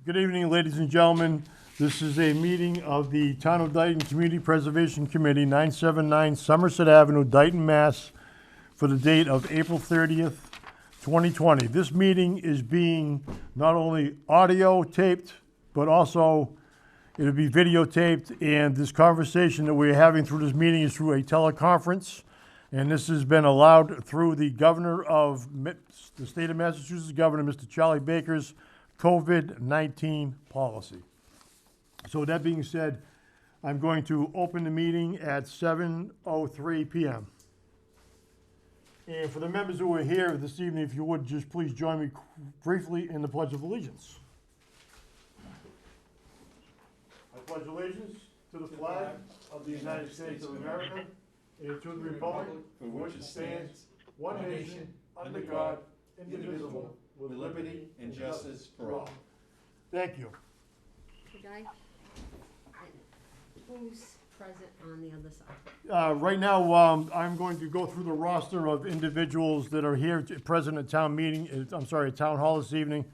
Good evening, ladies and gentlemen. This is a meeting of the Town of Dayton Community Preservation Committee, 979 Somerset Avenue, Dayton, Mass, for the date of April 30th, 2020. This meeting is being not only audio taped, but also it'll be videotaped, and this conversation that we're having through this meeting is through a teleconference, and this has been allowed through the governor of the state of Massachusetts, Governor Mr. Charlie Baker's COVID-19 policy. So with that being said, I'm going to open the meeting at 7:03 p.m. And for the members who are here this evening, if you would, just please join me briefly in the Pledge of Allegiance. I pledge allegiance to the flag of the United States of America and to the republic for which it stands, one nation, under God, indivisible, with liberty and justice for all. Thank you. Guy, who's present on the other side? Right now, I'm going to go through the roster of individuals that are here present at town meeting, at town hall this evening.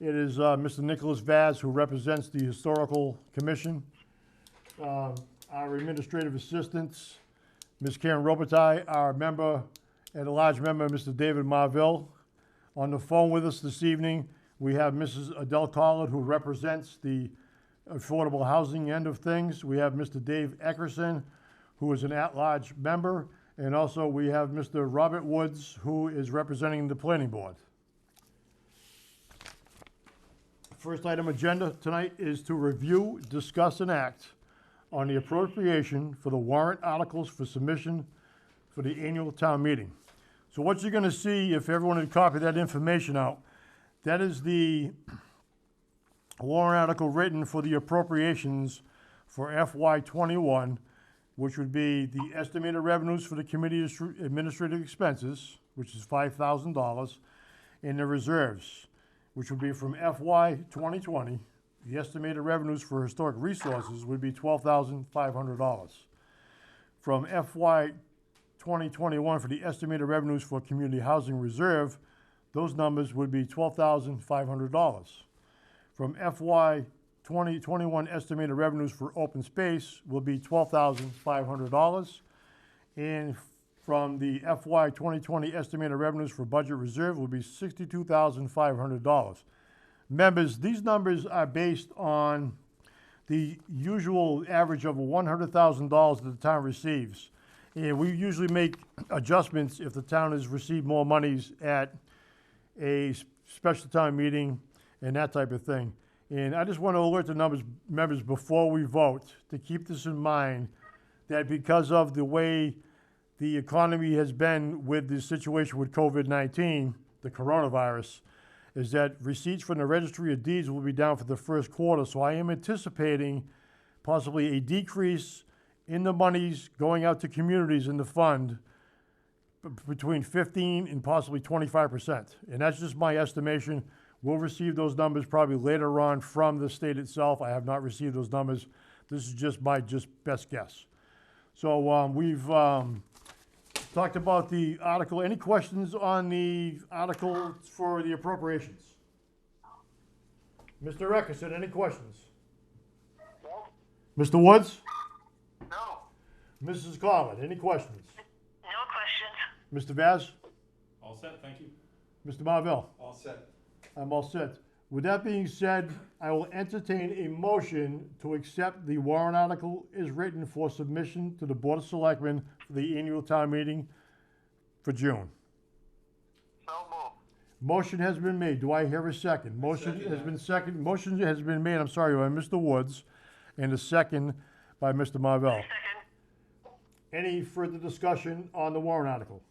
It is Mr. Nicholas Vaz, who represents the Historical Commission. Our administrative assistants, Ms. Karen Robitaille, our at-large member, Mr. David Marville. On the phone with us this evening, we have Mrs. Adele Collard, who represents the affordable housing end of things. We have Mr. Dave Eckerson, who is an at-large member, and also we have Mr. Robert Woods, who is representing the planning board. First item agenda tonight is to review, discuss, and act on the appropriation for the warrant articles for submission for the annual town meeting. So what you're gonna see, if everyone had copied that information out, that is the warrant article written for the appropriations for FY21, which would be the estimated revenues for the committee administrative expenses, which is $5,000, and the reserves, which would be from FY 2020. The estimated revenues for historic resources would be $12,500. From FY 2021, for the estimated revenues for community housing reserve, those numbers would be $12,500. From FY 2021, estimated revenues for open space will be $12,500. And from the FY 2020 estimated revenues for budget reserve will be $62,500. Members, these numbers are based on the usual average of $100,000 that the town receives. And we usually make adjustments if the town has received more monies at a special town meeting and that type of thing. And I just want to alert the members before we vote to keep this in mind, that because of the way the economy has been with the situation with COVID-19, the coronavirus, is that receipts from the Registry of Deeds will be down for the first quarter. So I am anticipating possibly a decrease in the monies going out to communities in the fund between 15 and possibly 25%. And that's just my estimation. We'll receive those numbers probably later on from the state itself. I have not received those numbers. This is just my best guess. So we've talked about the article. Any questions on the article for the appropriations? Mr. Eckerson, any questions? No. Mr. Woods? No. Mrs. Collard, any questions? No questions. Mr. Vaz? All set, thank you. Mr. Marville? All set. I'm all set. With that being said, I will entertain a motion to accept the warrant article as written for submission to the Board of Selectmen for the annual town meeting for June. So moved. Motion has been made. Do I hear a second? Motion has been second. Motion has been made, by Mr. Woods, and a second by Mr. Marvell. Second. Any further discussion on the warrant article?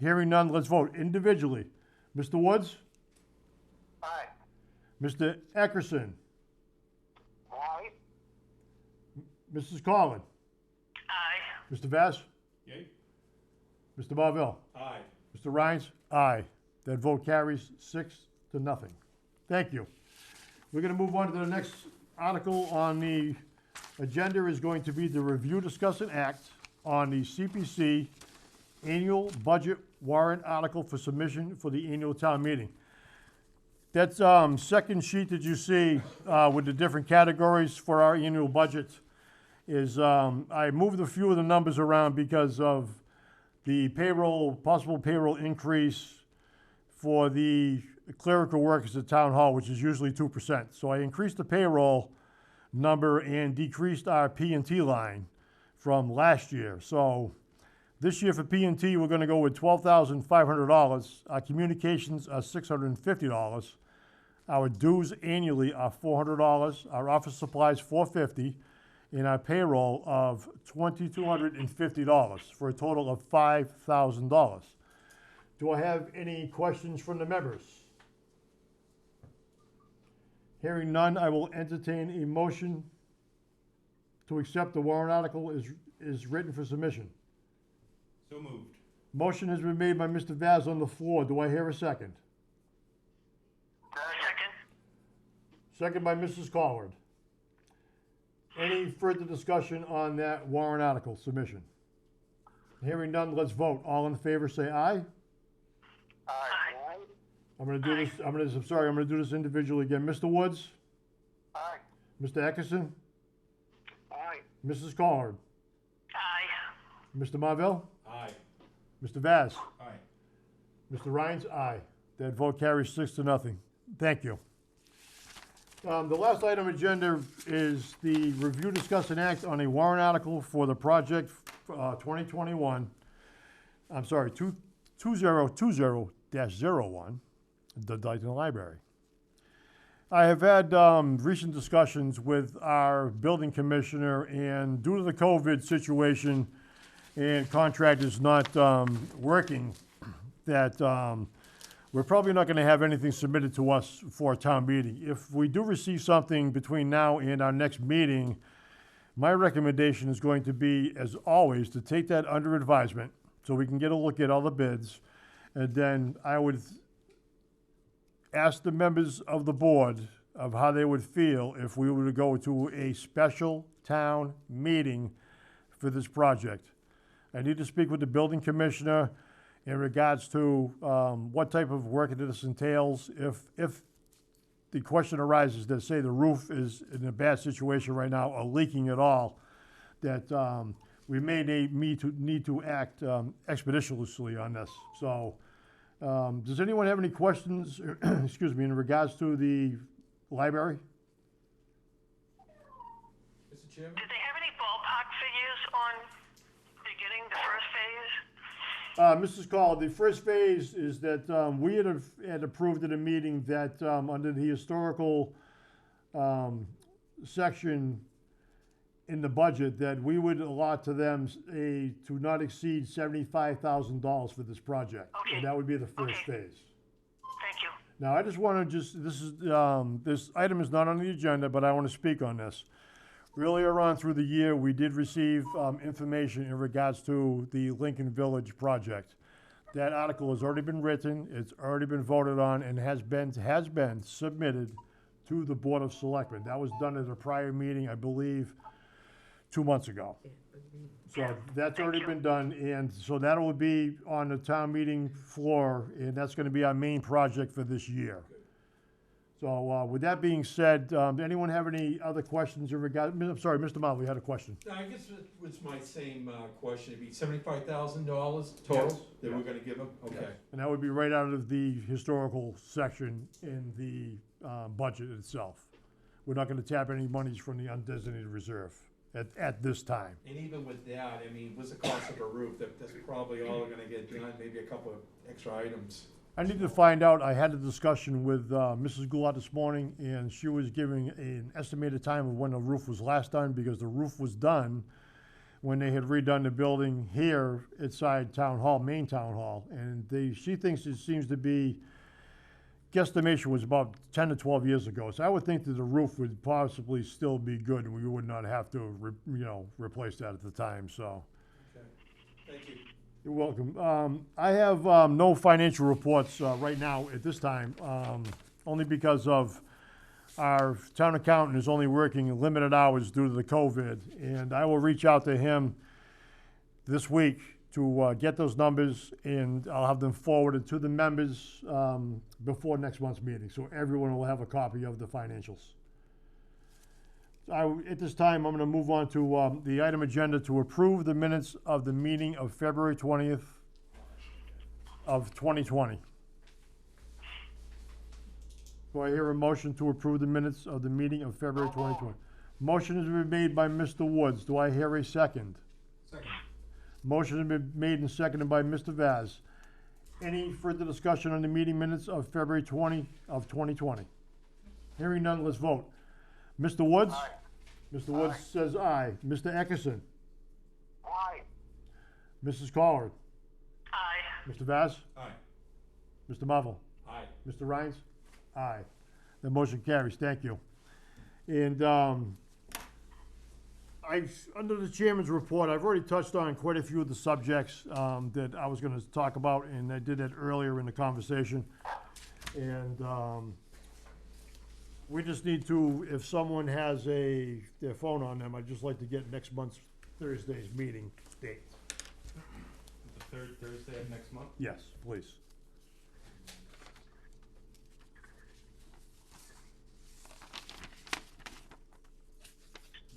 Hearing none, let's vote individually. Mr. Woods? Aye. Mr. Eckerson? Aye. Mrs. Collard? Aye. Mr. Vaz? Yay? Mr. Marvell? Aye. Mr. Rhines? Aye. That vote carries 6-0. Thank you. We're going to move on to the next article on the agenda is going to be the review, discuss, and act on the CPC annual budget warrant article for submission for the annual town meeting. That second sheet that you see with the different categories for our annual budget is, I moved a few of the numbers around because of the payroll, possible payroll increase for the clerical workers at Town Hall, which is usually 2%. So I increased the payroll number and decreased our P&T line from last year. So this year for P&T, we're gonna go with $12,500. Our communications are $650. Our dues annually are $400. Our office supplies $450, and our payroll of $2,250 for a total of $5,000. Do I have any questions from the members? Hearing none, I will entertain a motion to accept the warrant article is written for submission. So moved. Motion has been made by Mr. Vaz on the floor. Do I hear a second? Second. Second by Mrs. Collard. Any further discussion on that warrant article submission? Hearing none, let's vote. All in favor, say aye. Aye. I'm gonna do this, I'm gonna do this individually again. Mr. Woods? Aye. Mr. Eckerson? Aye. Mrs. Collard? Aye. Mr. Marvell? Aye. Mr. Vaz? Aye. Mr. Rhines? Aye. That vote carries 6-0. Thank you. The last item on agenda is the review, discuss, and act on a warrant article for the project 2021, I'm sorry, 2020-01, the Dayton Library. I have had recent discussions with our building commissioner, and due to the COVID situation and contractors not working, that we're probably not gonna have anything submitted to us for a town meeting. If we do receive something between now and our next meeting, my recommendation is going to be, as always, to take that under advisement so we can get a look at all the bids. And then I would ask the members of the board of how they would feel if we were to go to a special town meeting for this project. I need to speak with the building commissioner in regards to what type of work this entails. If the question arises that, say, the roof is in a bad situation right now or leaking at all, that we may need to act expeditiously on this. So, does anyone have any questions, excuse me, in regards to the library? Mr. Chairman? Did they have any ballpark figures on beginning the first phase? Mrs. Call, the first phase is that we had approved at a meeting that under the historical section in the budget, that we would allot to them to not exceed $75,000 for this project. Okay. And that would be the first Okay. phase. Thank you. Now, I just want to this item is not on the agenda, but I want to speak on this. Earlier on through the year, we did receive information in regards to the Lincoln Village project. That article has already been written, it's already been voted on, and has been submitted to the Board of Selectmen. That was done at a prior meeting, I believe, 2 months ago. So that's already been done, and so that will be on the town meeting floor, and that's gonna be our main project for this year. So, with that being said, anyone have any other questions in regard, I'm sorry, Mr. Marvel, you had a question? I guess it was my same question. It'd be $75,000 total Yes. that we're gonna give them? Okay. And that would be right out of the historical section in the budget itself. We're not gonna tap any monies from the undesignated reserve at this time. And even with that, I mean, what's the cost of a roof? That's probably all we're gonna get done, maybe a couple of extra items. I need to find out, I had a discussion with Mrs. Goulart this morning, and she was giving an estimated time of when the roof was last done, because the roof was done when they had redone the building here inside Town Hall, main Town Hall. And she thinks it seems to be, guesstimation was about 10 to 12 years ago. So I would think that the roof would possibly still be good, and we would not have to, replace that at the time, so. Okay. Thank you. You're welcome. I have no financial reports right now at this time, only because of our town accountant is only working limited hours due to the COVID. And I will reach out to him this week to get those numbers, and I'll have them forwarded to the members before next month's meeting, so everyone will have a copy of the financials. At this time, I'm going to move on to the item agenda to approve the minutes of the meeting of February 20th of 2020. Do I hear a motion to approve the minutes of the meeting of February 2020? Motion has been made by Mr. Woods. Do I hear a second? Second. Motion has been made and seconded by Mr. Vaz. Any further discussion on the meeting minutes of February 20 of 2020? Hearing none, let's vote. Mr. Woods? Aye. Mr. Woods Aye. says aye. Mr. Eckerson? Aye. Mrs. Collard? Aye. Mr. Vaz? Aye. Mr. Marvel? Aye. Mr. Rhines? Aye. The motion carries. Thank you. And under the chairman's report, I've already touched on quite a few of the subjects that I was going to talk about, and I did it earlier in the conversation. And we just need to, if someone has their phone on them, I'd just like to get next month's Thursday's meeting date. The third Thursday of next month? Yes, please.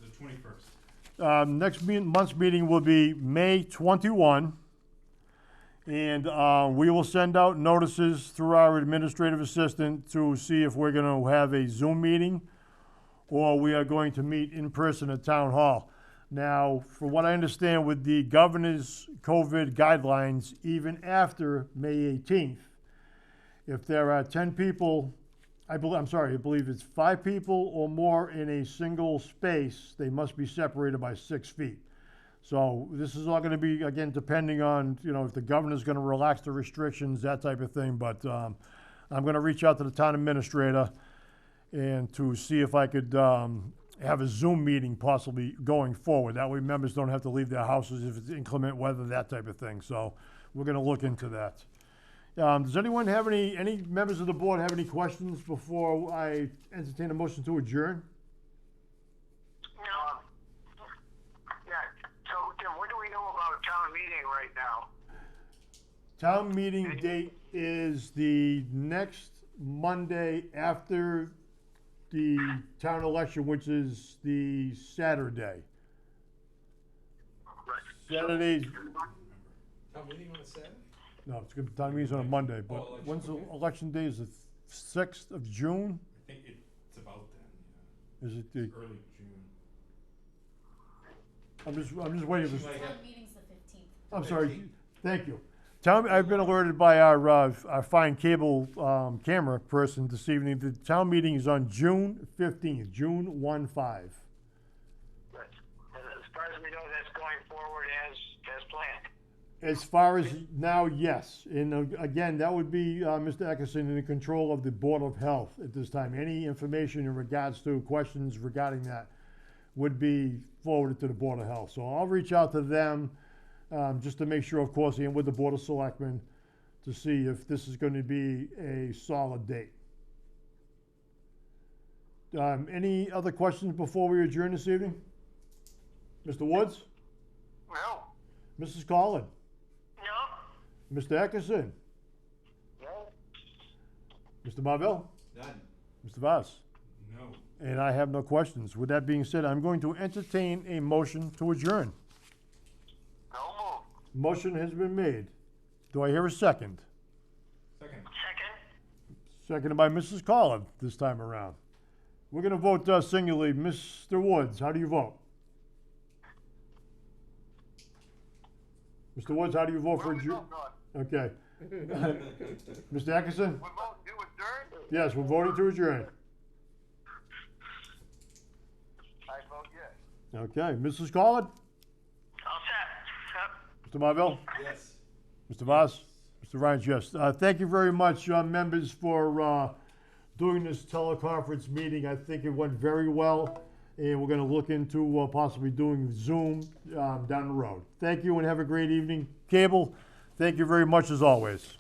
The 21st. Next month's meeting will be May 21, and we will send out notices through our administrative assistant to see if we're going to have a Zoom meeting or we are going to meet in person at Town Hall. Now, from what I understand with the governor's COVID guidelines, even after May 18th, if there are 10 people, I believe it's 5 people or more in a single space, they must be separated by 6 feet. So this is all gonna be, again, depending on, if the governor's gonna relax the restrictions, that type of thing, but, I'm gonna reach out to the town administrator and to see if I could, have a Zoom meeting possibly going forward. That way members don't have to leave their houses if it's inclement weather, that type of thing. So we're gonna look into that. Does anyone have any members of the board have any questions before I entertain a motion to adjourn? No. Yeah, so Tim, what do we know about town meeting right now? Town meeting date is the next Monday after the town election, which is the Saturday. Right. Saturday's, Town meeting on a Saturday? no, it's good, town meeting's on a Monday, Oh, but election, when's the okay. election day? Is it 6th of June? I think it's about then, Is it yeah. the, Early June. I'm just waiting for, Like, Town meeting's the 15th. I'm sorry, thank you. I've been alerted by our fine cable, camera person this evening. The town meeting is on June 15th, June 1-5. Right. And as far as we know, that's going forward as planned. As far as now, yes. And again, that would be Mr. Eckerson in the control of the Board of Health at this time. Any information in regards to questions regarding that would be forwarded to the Board of Health. So I'll reach out to them just to make sure, of course, and with the Board of Selectmen to see if this is going to be a solid date. Any other questions before we adjourn this evening? Mr. Woods? No. Mrs. Collin? No. Mr. Eckerson? No. Mr. Marvell? None. Mr. Vaz? No. And I have no questions. With that being said, I'm going to entertain a motion to adjourn. No move. Motion has been made. Do I hear a second? Second. Second. Seconded by Mrs. Collin this time around. We're gonna vote singularly. Mr. Woods, how do you vote? Mr. Woods, how do you vote for adjourn? Okay. Mr. Eckerson? We're voting to adjourn? Yes, we're voting to adjourn. I vote yes. Okay, Mrs. Collin? All set. Yep. Mr. Marvell? Yes. Mr. Vaz? Mr. Ryan, yes. Thank you very much, members, for doing this teleconference meeting. I think it went very well, and we're gonna look into possibly doing Zoom down the road. Thank you and have a great evening. Cable, thank you very much as always.